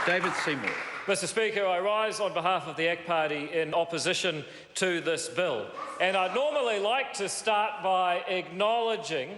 David Seymour. Mr Speaker, I rise on behalf of the ACT Party in opposition to this bill. And I'd normally like to start by acknowledging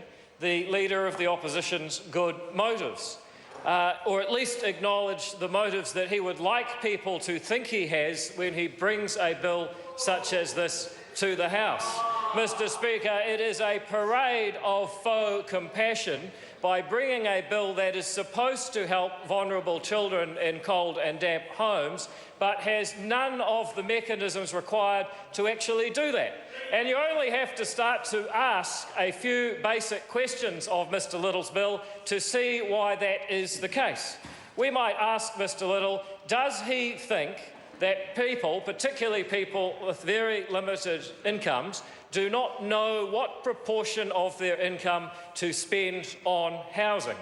the Leader of the Opposition's good motives, or at least acknowledge the motives that he would like people to think he has when he brings a bill such as this to the House. Mr Speaker, it is a parade of faux compassion by bringing a bill that is supposed to help vulnerable children in cold and damp homes, but has none of the mechanisms required to actually do that. And you only have to start to ask a few basic questions of Mr Little's bill to see why that is the case. We might ask Mr Little, does he think that people, particularly people with very limited incomes, do not know what proportion of their income to spend on housing?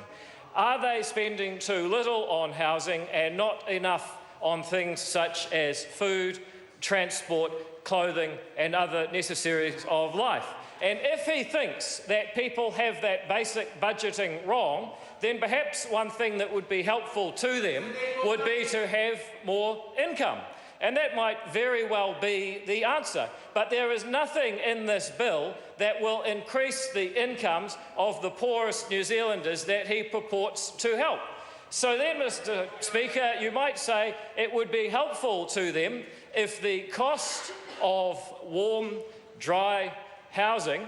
Are they spending too little on housing and not enough on things such as food, transport, clothing and other necessaries of life? And if he thinks that people have that basic budgeting wrong, then perhaps one thing that would be helpful to them would be to have more income. And that might very well be the answer. But there is nothing in this bill that will increase the incomes of the poorest New Zealanders that he purports to help. So then, Mr Speaker, you might say it would be helpful to them if the cost of warm, dry housing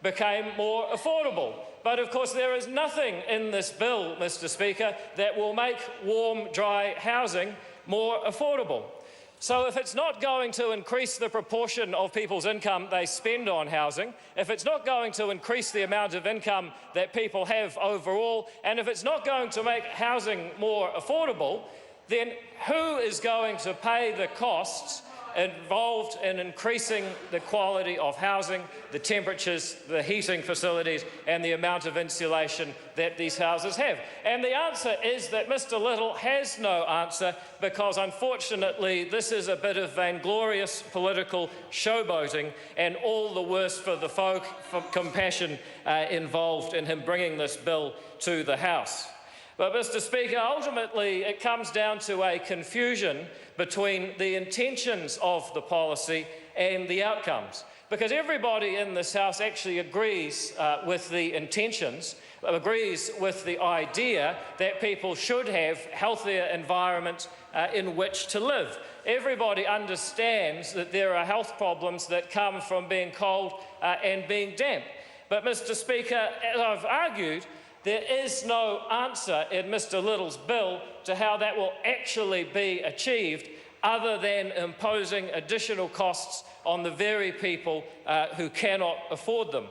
became more affordable. But of course there is nothing in this bill, Mr Speaker, that will make warm, dry housing more affordable. So if it's not going to increase the proportion of people's income they spend on housing, if it's not going to increase the amount of income that people have overall, and if it's not going to make housing more affordable, then who is going to pay the costs involved in increasing the quality of housing, the temperatures, the heating facilities and the amount of insulation that these houses have? And the answer is that Mr Little has no answer, because unfortunately this is a bit of vainglorious political showboating, and all the worse for the folk compassion involved in him bringing this bill to the House. But, Mr Speaker, ultimately it comes down to a confusion between the intentions of the policy and the outcomes. Because everybody in this House actually agrees with the intentions, agrees with the idea that people should have healthier environments in which to live. Everybody understands that there are health problems that come from being cold and being damp. But, Mr Speaker, as I've argued, there is no answer in Mr Little's bill to how that will actually be achieved, other than imposing additional costs on the very people who cannot afford them.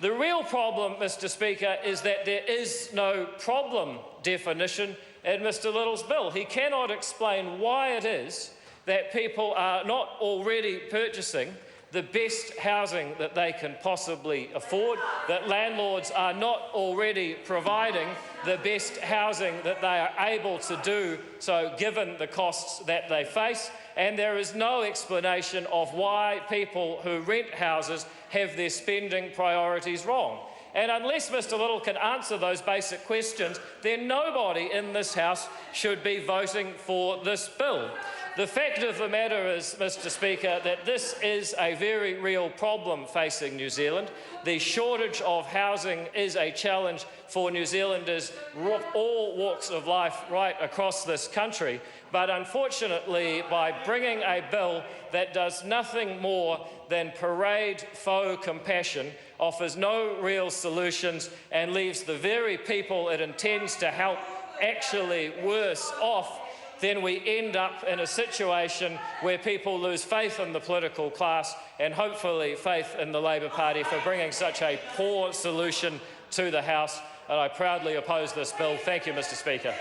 The real problem, Mr Speaker, is that there is no problem definition in Mr Little's bill. He cannot explain why it is that people are not already purchasing the best housing that they can possibly afford, that landlords are not already providing the best housing that they are able to do so given the costs that they face, and there is no explanation of why people who rent houses have their spending priorities wrong. And unless Mr Little can answer those basic questions, then nobody in this House should be voting for this bill. The fact of the matter is, Mr Speaker, that this is a very real problem facing New Zealand. The shortage of housing is a challenge for New Zealanders of all walks of life right across this country. But unfortunately, by bringing a bill that does nothing more than parade faux compassion, offers no real solutions and leaves the very people it intends to help actually worse off, then we end up in a situation where people lose faith in the political class and hopefully faith in the Labor Party for bringing such a poor solution to the House. And I proudly oppose this bill. Thank you, Mr Speaker.